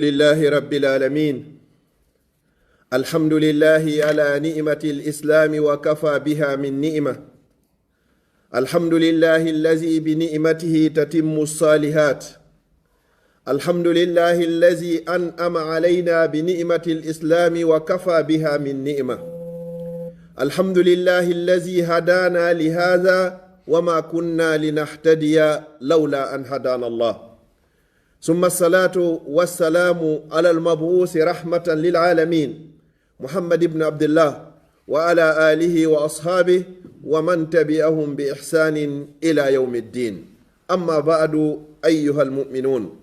لله رب العالمين. الحمد لله على نعمة الإسلام وكفى بها من نعمة. الحمد لله الذي بنعمته تتم الصالحات. الحمد لله الذي أنعم علينا بنعمة الإسلام وكفى بها من نعمة. الحمد لله الذي هدانا لهذا وما كنا لنهتدي لولا أن هدانا الله. ثم الصلاة والسلام على المبعوث رحمة للعالمين محمد بن عبد الله وعلى آله وأصحابه ومن تبعهم بإحسان إلى يوم الدين. أما بعد أيها المؤمنون،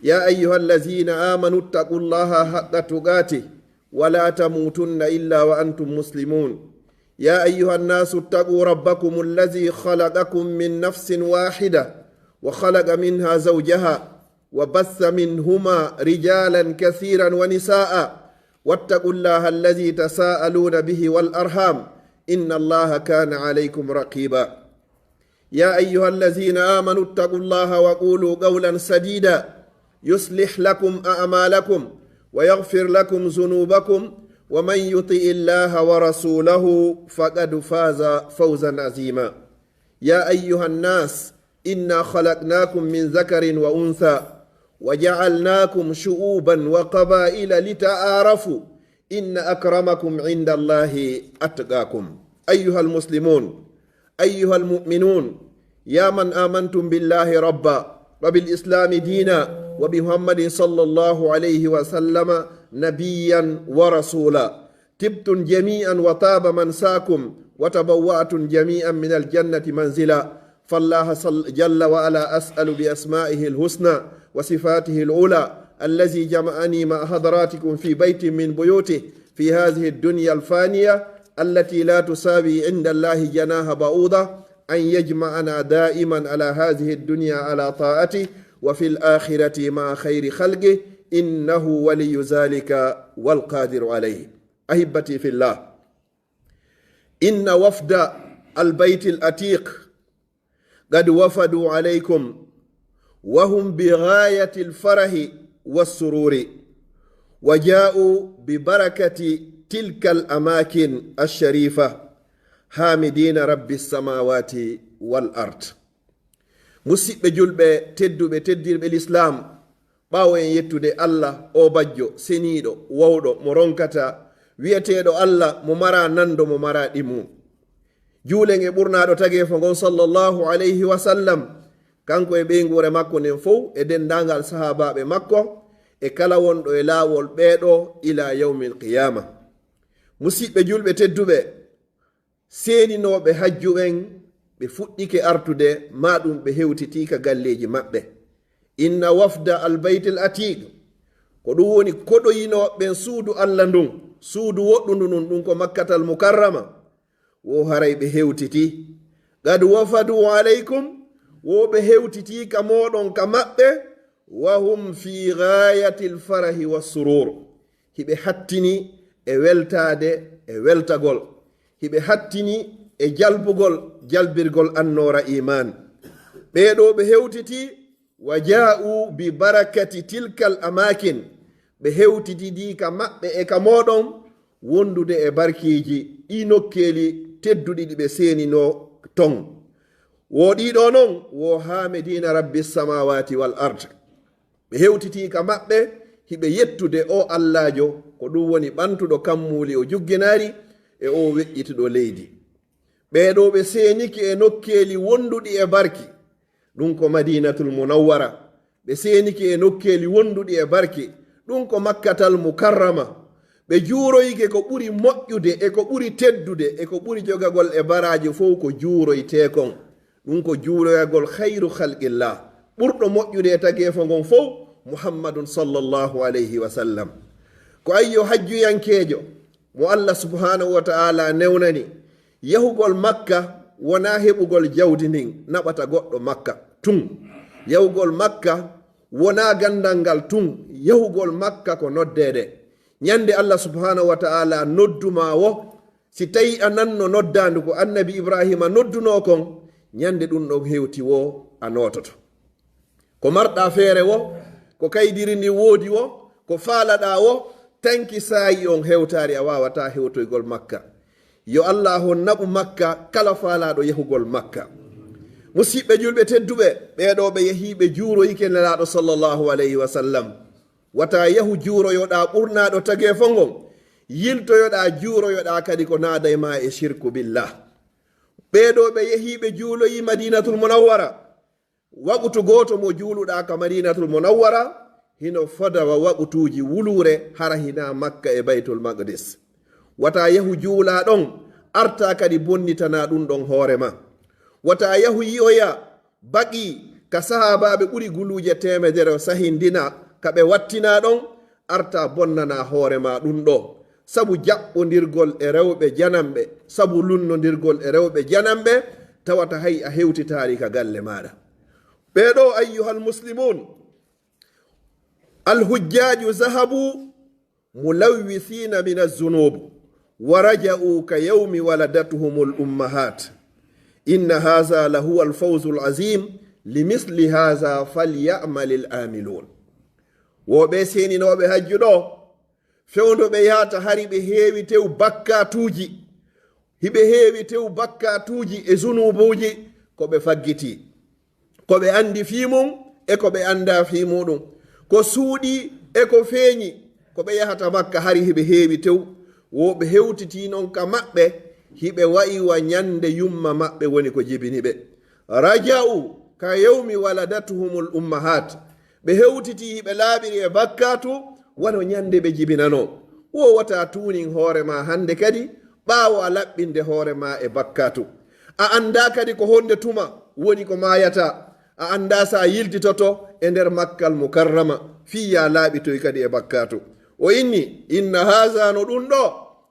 يا أيها الذين آمنوا اتقوا الله حق تقاته ولا تموتن إلا وأنتم مسلمون. يا أيها الناس اتقوا ربكم الذي خلقكم من نفس واحدة وخلق منها زوجها وبث منهما رجالا كثيرا ونساء واتقوا الله الذي تساءلون به والأرحام إن الله كان عليكم رقيبا. يا أيها الذين آمنوا اتقوا الله وقولوا قولا سديدا يصلح لكم أعمالكم ويغفر لكم ذنوبكم ومن يطع الله ورسوله فقد فاز فوزا عظيما. يا أيها الناس إنا خلقناكم من ذكر وأنثى وجعلناكم شعوبا وقبائل لتعارفوا إن أكرمكم عند الله أتقاكم. أيها المسلمون، أيها المؤمنون، يا من آمنتم بالله ربا وبالإسلام دينا وبمحمد صلى الله عليه وسلم نبيا ورسولا، تبتم جميعا وطاب منساكم وتبوأتم جميعا من الجنة منزلا. فالله جل وعلا أسأل بأسمائه الحسنى وصفاته العلى الذي جمعني مع حضراتكم في بيت من بيوته في هذه الدنيا الفانية التي لا تساوي عند الله جناح بعوضة، أن يجمعنا دائما على هذه الدنيا على طاعته وفي الآخرة مع خير خلقه إنه ولي ذلك والقادر عليه. أحبتي في الله، إن وفد البيت العتيق قد وفدوا عليكم وهم بغاية الفرح والسرور، وجاءوا ببركة تلك الأماكن الشريفة حامدين رب السماوات والأرض. musidɓe julɓe tedduɓe teddirɓe l'islam, ɓaawo en yettude allah o bajjo seniiɗo wawɗo mo ronkata wiyeteeɗo allah mo mara nando mo mara ɗimmu, juulen e ɓurnaaɗo tageefo ngon sallallahu alayhi wa sallam, kanko e ɓeygure makko nden fof e dendangal sahabaɓe makko e kala wonɗo e laawol ɓeeɗo ila yawmil qiyama. musidɓe julɓe tedduɓe, seeninoɓe hajju en ɓe fuɗɗike artude maɗum ɓe hewtitika galleji maɓɓe. inna wafda albaytil atiq ko ɗum woni koɗoyinoɓen suudu allah ndun, suudu woɗɗundu nun ɗum ko makkatal mukarrama, wo haray ɓe hewtiti. gad wafadu aleykum, wo ɓe hewtitika moɗon ka maɓɓe, wa hum fi gayati lfarahi wassurur, hiɓe hattini e weltade e weltagol, hiɓe hattini e jalbugol jalbirgol annora iman. ɓeɗo ɓe hewtiti wa ja'u bi barakati tilkal amakin, ɓe hewtitidi ka maɓɓe e ka moɗon wondude e barkiji ɗi nokkeli tedduɗi ɗi ɓe senino ton. woɗiɗo non wo hamidina rabbi samawati wal ard, ɓe hewtiti ka maɓɓe hiɓe yettude o allahjo ko ɗum woni ɓantuɗo kammuli o jugginari e o weƴƴituɗo leydi. ɓeɗo ɓe seniki e nokkeli wonduɗi e barki, ɗum ko madinatul munawwara. ɓe seniki e nokkeli wonduɗi e barki, ɗum ko makkatal mukarrama. ɓe juuroyke ko ɓuri moƴƴude e ko ɓuri teddude e ko ɓuri jogagol e baraji fof ko juuroytekon, ɗum ko juuroyagol khayru khalqillah, ɓurɗo moƴƴude e tageefo ngon fof muhammadun sallallahu alayhi wa sallam. ko ayyo hajjuyankeejo mo allah subhanahu wa ta'ala newnani, yahugol makka wona heɓugol jawdi ndin naɓata goɗɗo makka tun, yahugol makka wona gandal ngal tun, yahugol makka ko noddede. ñande allah subhanahu wa ta'ala nodduma wo, si tawi a nanno noddandu ko annabi ibrahima nodduno kon, ñande ɗum ɗo hewti wo a nototo. ko marɗa feere wo ko kaydiri ndi woodi wo ko faalaɗa wo tanki saayi on hewtare a wawata hewtoygol makka yo allah on naɓu makka kala faalaɗo yahugol makka musidɓe julɓe tedduɓe ɓeɗo ɓe yehiɓe juuroyike nelaɗo sallllahu alayhi wa sallam wata yahu juuroyoɗa ɓurnaɗo tage fo ngon yiltoyoɗa juuroyoɗa kadi ko naaday ma e shirku billah ɓeɗo ɓe yehiɓe juuloyi madinatul munawwara waɓutu goto mo juuluɗa ka madinatul munawwara hino fodawa waɓutuji wulure hara hina makka e baytul maqdis wata yahu juula ɗon arta kadi bonnitana ɗum ɗon hoorema wata yahu yiyoya baqi ka sahabaɓe ɓuri guluje temedere sahindina kaɓe wattina ɗon arta bonnana hoorema ɗum ɗo sabu jaɓɓodirgol e rewɓe janamɓe sabu lunnodirgol e rewɓe janamɓe tawata hay a hewtitari ka galle maɗa ɓeɗo ayyuhal muslimun alhujjaju zahabu mulawwithina min azunub wa raja'u ka yawmi waladatuhum lummahat inna haza lahuwa alfawzu alazim limisli haza falyamal alamilun woɓe seninoɓe hajju ɗo fewdoɓe yahata hari ɓe heewi tew bakkatuji hiɓe heewi tew bakkatuji e zunubuji koɓe faggiti koɓe andi fimum e koɓe anda fimuɗum ko suuɗi e ko feeñi koɓe yahata makka hari hiɓe heewi tew woɓe hewtiti noon ka maɓɓe hiɓe wayiwa ñande yumma maɓɓe woni ko jibini ɓe raja'u ka yawmi waladatuhumul ummahat ɓe hewtiti hiɓe laaɓiri e bakkatu wano ñande ɓe jibinano wo wata tunin hoorema hande kadi ɓaawo a laɓɓinde hoorema e bakkatu a anda kadi ko honde tuma woni ko mayata a anda sa yiltitoto e nder makkal mukarrama fiya laaɓitoy kadi e bakkatu o inni inna haza no ɗum ɗo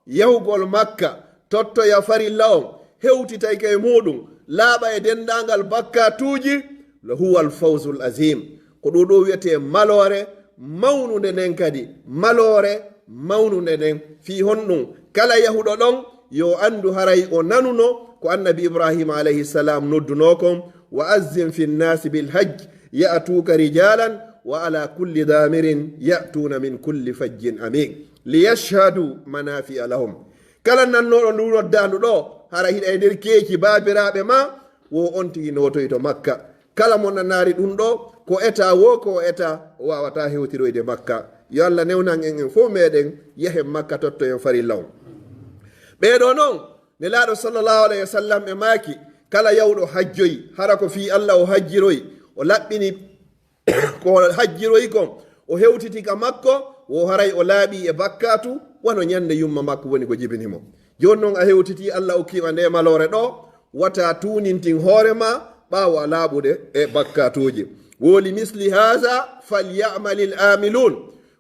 yahugol makka tottoya farilla on hewtitayka e muɗum laaɓa e dendagal bakkatuji la huwa alfawzu l azim ko ɗo ɗo wiyete malore mawnude nden kadi malore mawnude nden fi honɗum kala yahuɗo ɗon yo andu haray o nanuno ko annabi ibrahima alayhi salam nodduno kon wa azzin fi nnasi bilhajj ya'tuka rijalan wa ala kulli damirin ya'tuna min kulli fajjin amik liyashhadu manafi'a lahum kala nannoɗo ndu noddandu ɗo hara hiɗa e nder keeki babiraɓe ma wo on tigi notoy to makka kala mo nanari ɗum ɗo ko eta wo ko eta wawata hewtiroyde makka yo allah newnan en fof meɗen yahen makka totto en farilla on ɓeɗo noon nelaɗo sallllahu alayhi wa sallam e maaki kala yawɗo hajjoyi hara ko fi allah o hajjiroyi o laɓɓini ko hajjiroyi kon o hewtiti ka makko wo haray o laaɓi e bakkatu wano ñande yumma makko woni ko jibinimo joni noon a hewtiti allah okkima nde malore ɗo wata tunintin hoorema ɓaawo a laaɓude e bakkatuji woli misli haza falyamalil amilun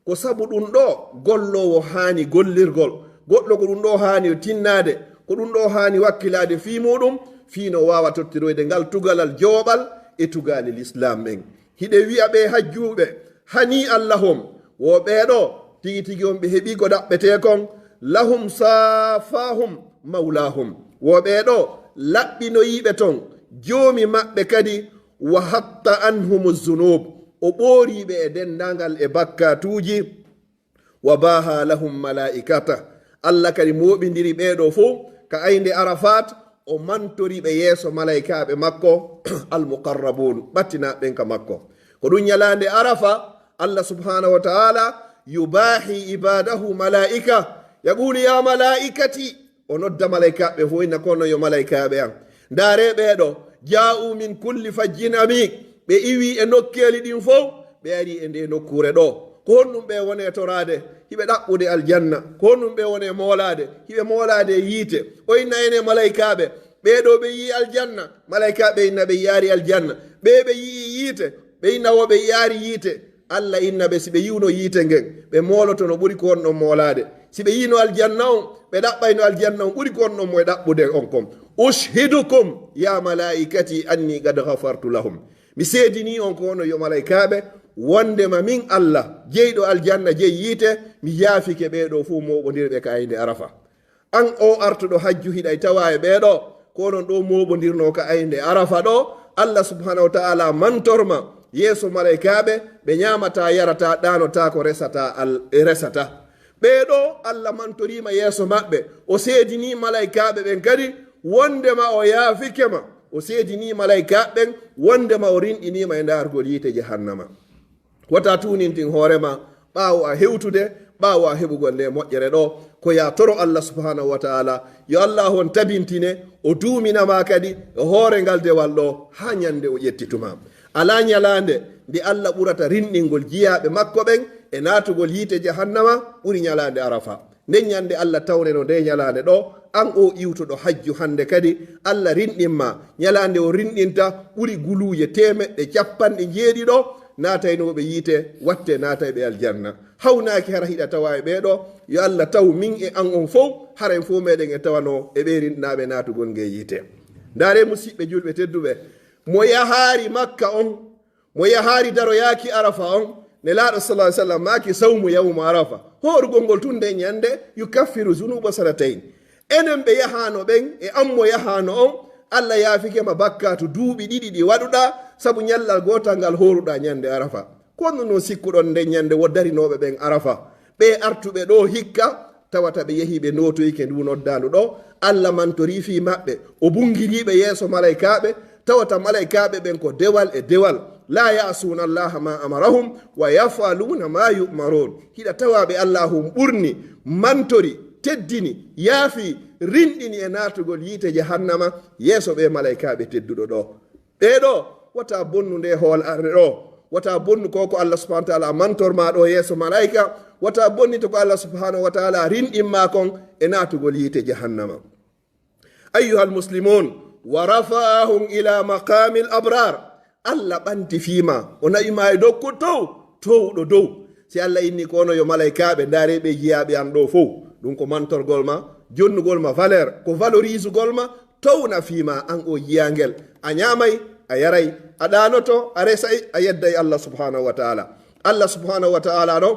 ko sabu ɗum ɗo gollowo haani gollirgol goɗɗo ko ɗum ɗo haani tinnade ko ɗum ɗo haani wakkilade fi muɗum fiino wawa tottiroyde ngal tugalal jooɓal e tugalil islam ɓen hiɗe wi'a ɓe hajjuɓe hani allahum wo ɓeɗo tigi tigi on ɓe heeɓi ko ɗaɓɓete kon lahum safahum maulahum wo ɓeɗo laɓɓinoyiɓe ton joomi maɓɓe kadi wa hatta anhum zunub o ɓooriɓe e dendagal e bakkatuji wa baha lahum malaikata allah kadi moɓidiri ɓeɗo fo ka ayde arafat o mantoriɓe yeeso malaikaɓe makko almuqarrabun ɓattinaɓen ka makko ko ɗum ñalande arafa allah subhanahu wa taala yubahi ibadahu malaika yaqulu ya malaikati o nodda malaikaɓe fo inna kono yo malaikaɓe an ndaare ɓeɗo ja'u min kulli fajjin amik ɓe iwi e nokkeli ɗin fof ɓe ari e nde nokkure ɗo ko honɗum ɓe wone torade hiɓe ɗaɓɓude aljanna ko honɗum ɓe wone moolade hiɓe moolade yiite o inna ene malaikaɓe ɓeɗo ɓe yi aljanna malaikaɓe inna ɓe yaari aljanna ɓe yii yiite ɓe inna wo ɓe yaari yiite allah inna ɓe si ɓe yiwno yiite ngen ɓe mooloto no ɓuri ko on ɗon moolade si ɓe yino aljanna on ɓe ɗaɓɓayno aljanna on ɓuri ko on ɗon moye ɗaɓɓude on kon ushidukum ya malaikati anni qad ghafartu lahum mi seedini on ko ono yo malaikaɓe wondema min allah jeyɗo aljanna jeyi yiite mi yaafike ɓeɗo fo moɓodirɓe ka ayde arafa an o artuɗo hajju hiɗay tawa e ɓeɗo ko onon ɗo moɓodirno ka ayde arafa ɗo allah subhanahu wa taala mantorma yeeso malaikaɓe ɓe ñamata yarata ɗanota ko resata ɓeɗo Allah mantorima yeeso maɓɓe o seedini malaikaɓe ɓen kadi wondema o yaafikema o seedini malaikaɓe ɓen wondema o rinɗinima e dargol yiite jahannama wata tunintin hoorema ɓaawo a hewtude ɓaawo a heɓugol nde moƴƴere ɗo ko ya toro Allah subhanahu wa taala yo Allah on tabintine o duuminama kadi e hoore ngal dewal ɗo ha ñande o ƴettituma ala ñalande nde Allah ɓurata rinɗingol jiyaɓe makko ɓen e natugol yiite jahannama ɓuri ñalande arafa nden ñande Allah tawneno nde ñalande ɗo an o iwtuɗo hajju hande kadi Allah rinɗinma ñalande o rinɗinta ɓuri guluuje temeɗɗe capanɗe jeeɗiɗo nataynoɓe yiite watte natayɓe aljanna hawnaki hara hiɗa tawa e ɓeɗo yo Allah taw min e an on fof haren fo meɗen e tawano e ɓe rinɗinaɓe natugol nge yiite ndare musidɓe julɓe tedduɓe mo yahari makka on mo yahari daroyaki arafa on nelaɗo sallah sallam maki sawmu yawmu arafa horugol ngol tunde ñande yukaffiru zunuba sanatayn enen ɓe yahano ɓen e anmo yahano on Allah yaafikema bakkatu duuɓi ɗiɗi ɗi waɗuɗa sabu ñallal gotal ngal horuɗa ñande arafa kono noon sikkuɗon nde ñande woddarinoɓe ɓen arafa ɓe artuɓe ɗo hikka tawata ɓe yehi ɓe notoyike ndu noddandu ɗo Allah mantori fi maɓɓe o bungiriɓe yeeso malaikaɓe tawata malaikaɓe ɓen ko dewal e dewal la yasuna allaha ma amarahum wa yafaluna ma yumaron hiɗa tawaɓe allahum ɓurni mantori teddini yaafi rinɗini e natugol yiite jahannama yeeso ɓe malaikaɓe tedduɗo ɗo ɓeɗo wata bonnu nde hool arde ɗo wata bonnu ko Allah subhanahu wa taala mantorma ɗo yeeso malaika wata bonni to ko Allah subhanahu wa taala rinɗinma kon e natugol yiite jahannama ayyuha almuslimun wa rafa'ahum ila maqamil abrar Allah ɓanti fima o nayima e dokku towɗo dow si Allah inni kono yo malaikaɓe dareɓe jiyaɓe an ɗo fof ɗum ko mantorgol ma jonnugol ma valeur ko valorise ugol ma towna fima an o jiyangel a ñamay a yaray a ɗanoto a resay a yedday Allah subhanahu wa taala Allah subhanahu wa taala ɗo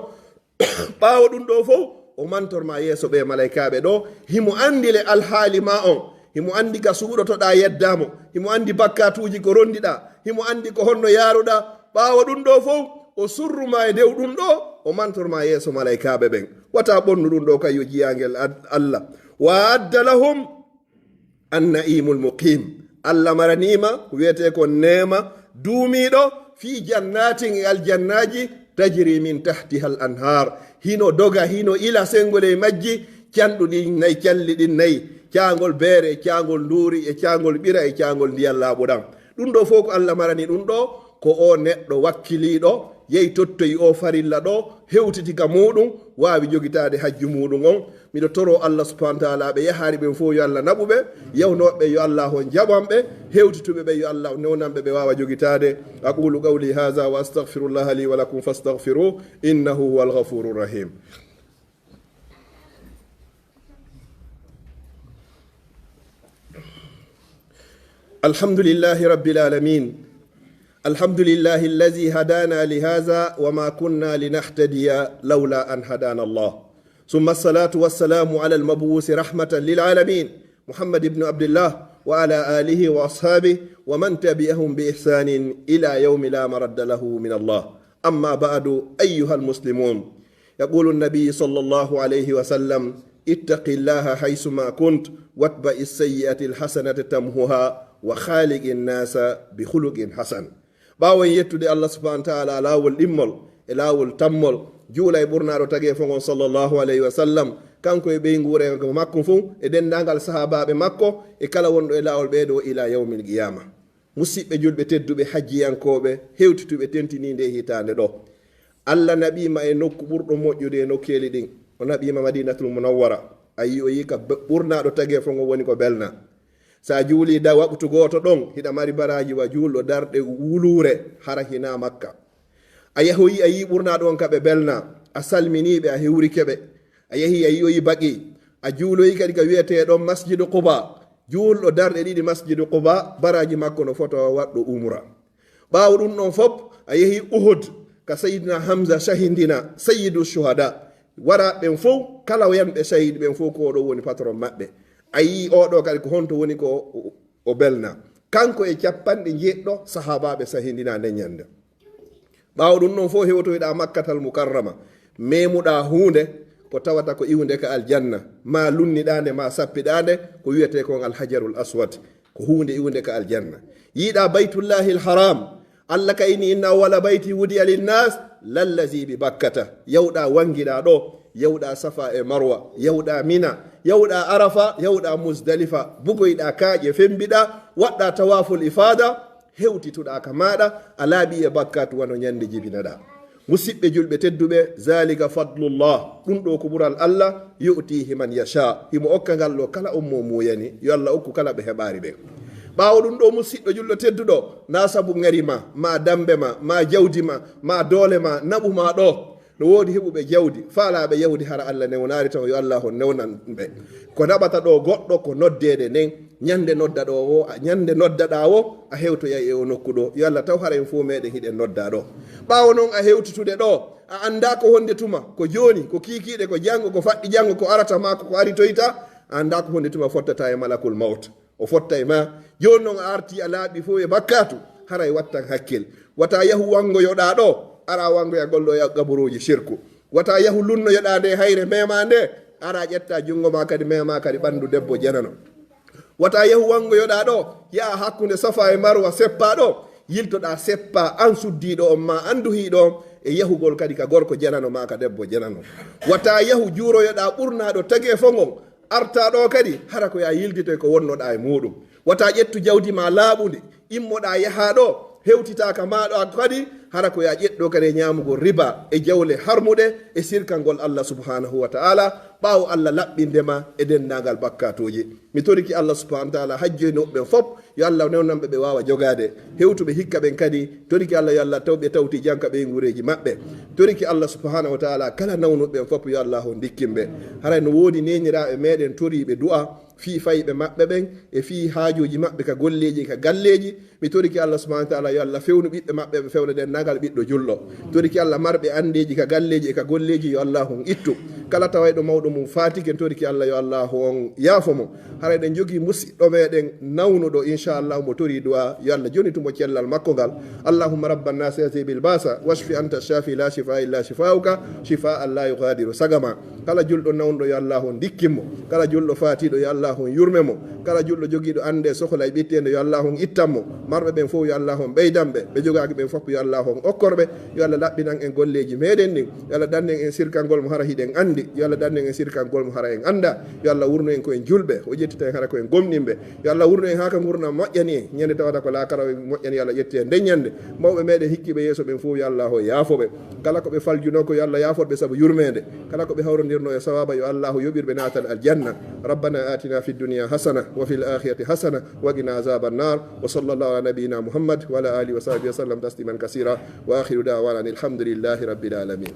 ɓawo ɗum ɗo fof o mantorma yeeso ɓe malaikaɓe ɗo himo andile alhaali ma on himo andi ka suuɗotoɗa yeddamo himo andi bakkatuji ko rondiɗa himo andi ko honno yaruɗa ɓawo ɗum ɗo fof o surruma e dew ɗum ɗo o mantorma yeeso malaikaɓe ɓen wata ɓonnu ɗum ɗo kay yo jiyangel Allah wa adda lahum annaimul muqim Allah maranima wiyete ko nema duumiɗo fi jannatin e aljannaji tajri min tahtiha al anhar hino doga hino ila sengole e majji canɗuɗi nayi calli ɗin nayi cagol beere e cagol nduuri e cagol ɓira e cagol ndiyal laaɓuɗam ɗum ɗo fof ko Allah marani ɗum ɗo ko o neɗɗo wakkiliɗo yehi tottoyi o farilla ɗo hewtitika muɗum wawi jogitade hajju muɗum on miɗo toro Allah subhanahu wa taala ɓe yahari ɓen fof yo Allah naɓuɓe yewnoɓe yo Allah on jaɓanɓe hewtituɓe ɓe yo Allah newnanɓe ɓe wawa jogitade aqulu qawli hadha wa astaghfirullah li wa lakum fastaghfiruh innahu huwal ghafurur rahim alhamdulillahi rabbil alamin الحمد لله الذي هدانا لهذا وما كنا لنهتدي لولا أن هدانا الله ثم الصلاة والسلام على المبعوث رحمة للعالمين محمد بن عبد الله وعلى آله وأصحابه ومن تبعهم بإحسان إلى يوم لا مرد له من الله أما بعد أيها المسلمون يقول النبي صلى الله عليه وسلم اتق الله حيثما كنت واتبع السيئة الحسنة تمحها وخالق الناس بخلق حسن ɓawo yettude Allah subhanahu wa taala lawol ɗimmol e lawol tammol juula e ɓurnaɗo tagi fongon sallllahu alayhi wa sallam kanko e ɓey guurego makko fo e dendagal sahabaɓe makko e kala wonɗo e lawol ɓeɗo ila yawmil qiyama musidɓe julɓe tedduɓe hajjiyankoɓe hewtituɓe tentinide hitande ɗo Allah naɓima e nokku ɓurɗo moƴƴude e nokkeli ɗin o naɓima madinatul munawwara ayi o yi ka ɓurnaɗo tagi fongo woni ko belna sa juuli da waɓtu goto ɗon hiɗa mari baraji wa juulɗo darɗe wulure hara hina makka a yahoyi a yi ɓurnaɗo on kaɓe belna a salminiɓe a hewrikeɓe a yahi a yiyoyi baqi a juuloyi kadi ka wiyeteɗon masjidu quba juulɗo darɗe ɗiɗi masjidu quba baraji makko no foto waɗɗo umra ɓawo ɗum ɗon fop a yahi uhud ka sayidina hamsa shahidina sayidu shuhada wara ɓen fof kala yanɓe shahid ɓen fof ko ɗo woni patron maɓɓe ayi oɗo kadi ko honto woni ko o belna kanko e capanɗe jeɗɗo sahabaɓe sahidina nde ñande ɓaawo ɗum noon fof hewtoyɗa makkatal mukarrama memuɗa hunde ko tawata ko iwde ka aljanna ma lunniɗande ma sappiɗande ko wiyete kon alhajarul aswad ko hunde iwde ka aljanna. yiiɗa baytullahi alharam allah kayni inna awwala bayti wudiya linnas lallazi bi bakkata yawɗa wangiɗa ɗo yawɗa safa e marwa yawɗa mina yawɗa arafa yawɗa musdalifa bugoyɗa kaaƴe fembiɗa waɗɗa tawaful ifada hewtituɗa ka maɗa a laaɓi e bakkatu wano ñande jibinaɗa. musidɓe julɓe tedduɓe zalika fadlullah ɗum ɗo ko ɓural allah yu'tihi man yasha himo okka ngal ɗo kala on mo muyani yo allah okku kala ɓe heɓari ɓe. ɓaawo ɗum ɗo musidɗo julɗo tedduɗo na sabu ŋari ma dambe ma jawdi ma doole ma naɓu ma ɗo no woodi heɓuɓe jawdi faalaɓe yawdi hara allah newnari taw yo allah on newnan ɓe ko naɓata ɗo goɗɗo ko noddede nden ñande noddaɗa o a hewtoyay e o nokku ɗo yo allah taw hara en fo meɗen hiɗen nodda ɗo. ɓaawo noon a hewtitude ɗo a anda ko honde tuma ko joni ko kikiɗe ko janggo ko faɗɗi janggo ko arata ma ko ari toyta a anda ko honde tuma fottata e malakul mawt o fotta e ma joni noon a arti a laaɓi fo e bakkatu haray wattan hakkil wata yahu wangoyoɗa ɗo ara wangoya gollo ya gaburuji shirku wata yahu lunnoyoɗa nde hayre mema nde ara ƴetta jungo ma kadi mema kadi ɓandu debbo janano wata yahu wangoyoɗa ɗo yaa hakkude safa e marwa seppa ɗo yiltoɗa seppa an suddiɗo on ma anduhiɗo e yahugol kadi ka gorko janano ma ka debbo janano wata yahu juuroyoɗa ɓurnaɗo tagi fongon arta ɗo kadi hara ko ya yildito ko wonnoɗa e muɗum wata ƴettu jawdi ma laaɓude immoɗa yaha ɗo hewtitaka maɗo kadi hara ko ya ƴetɗo kadi ñamugo riba e jawle harmuɗe e sirkalngol allah subhanahu wa ta'ala ɓaawo allah laɓɓindema e dendagal bakkatuji. mi toriki allah subhanahu wa ta'ala hajjoynoɓeɓen fop yo allah newnanɓe ɓe wawa jogade hewtuɓe hikka ɓen kadi toriki allah yo allah tawɓe tawti janka ɓe gureji maɓɓe toriki allah subhanahu wa ta'ala kala nawnuɓeɓen fop yo allah o dikkinɓe haray no woodi neniraɓe meɗen toriɓe du'a fi fayɓe maɓɓe ɓen e fi haajuji maɓɓe ka golleji ka galleji mi toriki allah subhanahu wa ta'ala yo allah fewnu ɓiɓɓe maɓɓe ɓe fewna den nagal ɓiɗɗo julɗo toriki allah marɓe andeji ka galleji e ka golleji yo allah on ittu kala tawayɗo mawɗo mum fatiken toriki allah yo allah on yaafomo haray ɗen jogui musidɗo meɗen nawnuɗo inchallah mo tori duwa yo allah joni tumo cellal makko ngal allahumma rabban nas yazibil basa washfi anta shafi la shifa illa shifauka shifa an la yughadiru sagama kala julɗo nawnuɗo yo allah on dikkimmo kala julɗo fatiɗo yo allah on yurmemo kala julɗo joguiɗo ande sohla e ɓittede yo allah on ittanmo marɓe ɓen fof yo allah on ɓeydanɓe ɓe jogaki ɓen fof yo allah on okkorɓe yo allah laɓɓinan en golleji meɗen ɗin yo allah dannen en sirkalngol mo hara hiɗen andi yo allah dannen en sirkalngol mo hara en anda yo allah wurno en koyen julɓe o ƴettita en hara koyen gomninɓe yo allah wurno en haka gurna moƴƴani en ñande tawata ko lakara moƴƴani yo allah ƴetti en ndeññande mawɓe meɗen hikkiɓe yeeso ɓen fof yo allah o yaafoɓe kala koɓe faljuno ko yo allah yaafoɓe saabu yurmede kala koɓe hawrodirno e sawaba yo allah yoɓirɓe natal aljanna rabbana atina fi dunia hasana wa fi l akhirati hasana wa qina azaba annar wa sallallahu ala nabiyina muhammad wa ala alihi wa sahbihi wa sallam tasliman kasira wa akhiru da'wana alhamdulillahi rabbil alamin.